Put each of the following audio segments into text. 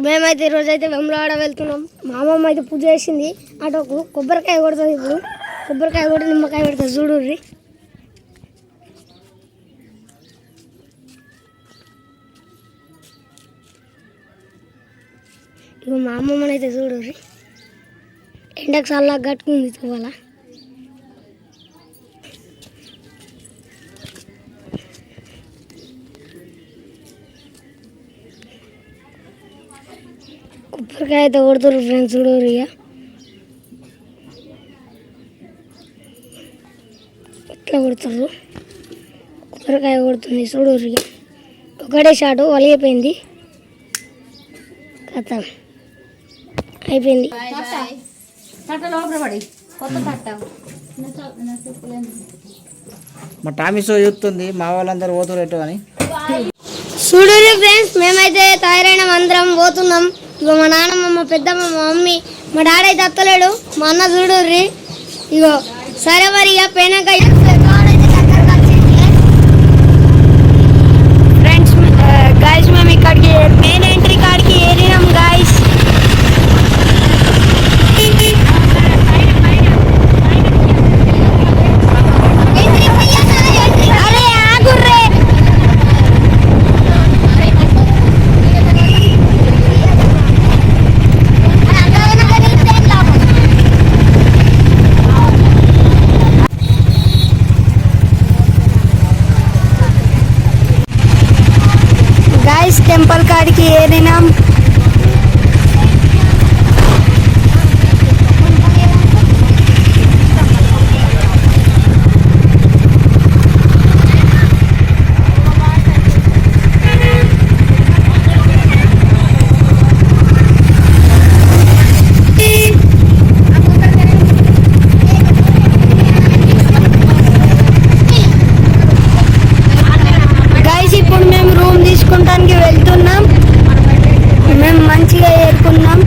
మేమైతే ఈరోజు అయితే వెమ్లవాడ వెళ్తున్నాం. మా అమ్మమ్మ అయితే పూజ చేసింది. అటు కొబ్బరికాయ కొడుతుంది. ఇప్పుడు కొబ్బరికాయ కొట్టి నిమ్మకాయ పెడుతుంది. చూడుర్రి. ఇక మా అమ్మమ్మనైతే చూడుర్రి. ఎండకు చల్లగా కట్టుకుంది తువ్వాల. కొబ్బరికాయ అయితే కొడుతుర్రు ఫ్రెండ్స్. చూడరు ఇక ఇట్లా కొడుతుర్రు. కొబ్బరికాయ కొడుతుంది. చూడరు ఇక ఒకటే షాటు వలిగిపోయింది. కథ అయిపోయింది. మా టామీ షో చూస్తుంది. మా వాళ్ళందరూ పోతున్నారు ఎటు అని. చూడరు ఫ్రెండ్స్, మేమైతే తయారైన అందరం పోతున్నాం. ఇగో మా నాన్నమ్మ, మా పెద్దమ్మ, మా మమ్మీ, మా డాడీ అయితే అత్తలేడు. మా అన్న చూడుర్రి. ఇగో సరే మరి ఇక పోయినాక ఫ్రెండ్స్ గాయస్ మేము ఇక్కడికి మెయిన్ ఎంట్రీ కాడికి వెళ్ళినాం గాయస్. టెంపుల్ కాడికి ఏరినాం. ఇప్పుడు మేము రూమ్ తీసుకుంటానికి వెళ్తున్నాం. మేము మంచిగా ఏరుకున్నాం.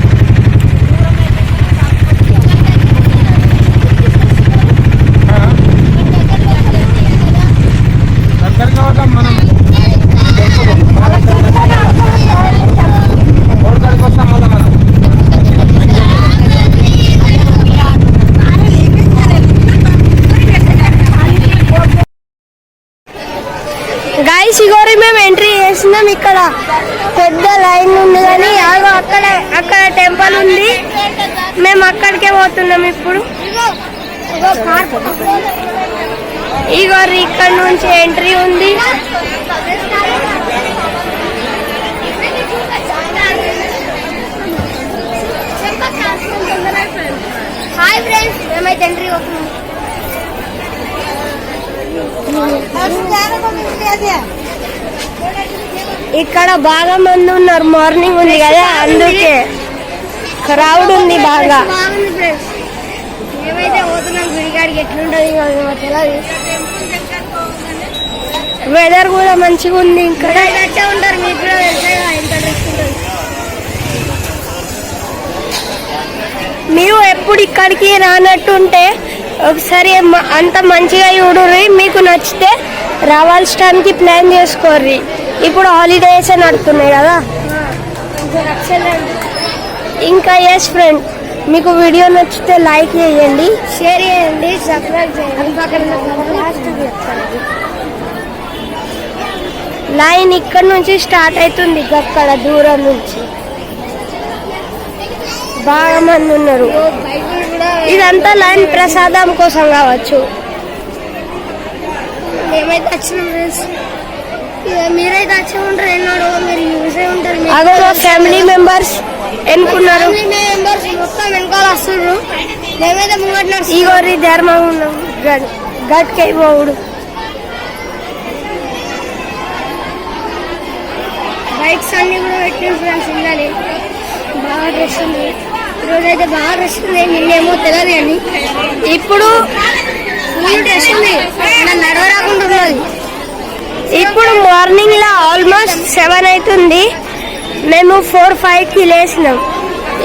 గైస్ ఇగోరి మేము ఎంట్రీ చేసినాం. ఇక్కడ పెద్ద లైన్ ఉంది కానీ అక్కడ టెంపుల్ ఉంది. మేము అక్కడికే పోతున్నాం ఇప్పుడు. ఇగోరి ఇక్కడ నుంచి ఎంట్రీ ఉంది. హాయ్ ఫ్రెండ్స్, మేమైతే ఎంట్రీ పోతున్నాం. ఇక్కడ బాగా మంది ఉన్నారు. మార్నింగ్ ఉంది కదా, అందుకే క్రౌడ్ ఉంది బాగా. మేమైతే పోతున్నాం గుడికాడికి. ఎట్లుంటది తెలియదు. వెదర్ కూడా మంచిగా ఉంది. ఇక్కడ వచ్చే ఉంటారు, మీకు కూడా వెళ్తాయి. ఎంత డ్రెస్ ఉంటుంది. మీరు ఎప్పుడు ఇక్కడికి రానట్టుంటే ఒకసారి అంత మంచిగా చూడుర్రి. మీకు నచ్చితే రావాల్సడానికి ప్లాన్ చేసుకోర్రి. ఇప్పుడు హాలిడేస్ నడుస్తున్నాయి కదా. ఇంకా ఎస్ ఫ్రెండ్, మీకు వీడియో నచ్చితే లైక్ చేయండి, షేర్ చేయండి, సబ్స్క్రైబ్ చేయండి. లైన్ ఇక్కడ నుంచి స్టార్ట్ అవుతుంది. అక్కడ దూరం నుంచి బాగా మంది ఉన్నారు. ఇదంతా లైన్ ప్రసాదం కోసం కావచ్చు. మేమైతే వచ్చినాం ఫ్రెండ్స్. మీరైతే వచ్చి ఉంటారు. ఎన్నడో మీరు యూజ్ అయి ఉంటారు. అదో మా ఫ్యామిలీ మెంబర్స్ ఎన్నుకున్నారు. మొత్తం వెనకాల వస్తున్నారు. మేమైతే ముంగట్టు ఈగోరి ధర్మం ఉన్నాం. గట్కై పోవుడు. బైక్స్ అన్ని కూడా పెట్టిన ఫ్రెండ్స్. ఉండాలి బాగా డ్రెస్ ఉంది. ఈరోజు అయితే బాగా డ్రెస్ ఉంది. నిన్నేమో తెలియదు కానీ ఇప్పుడు ఫుల్ డ్రెస్ ఉంది. నడవ రాకుండా ఉన్నది. ఇప్పుడు మార్నింగ్ లో ఆల్మోస్ట్ 7 అవుతుంది. మేము 4-5కి లేచినాం.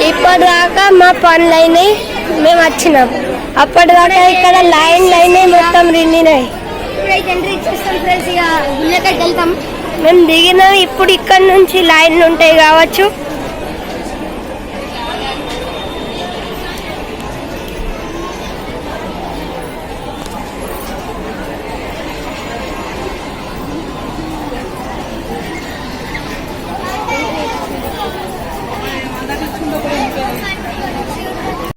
ఇప్పటిదాకా మా పనులు అయినాయి, మేము వచ్చినాం. అప్పటిదాకా ఇక్కడ లైన్ మొత్తం నిండినాయి. మేము దిగినాం. ఇప్పుడు ఇక్కడ నుంచి లైన్లు ఉంటాయి కావచ్చు.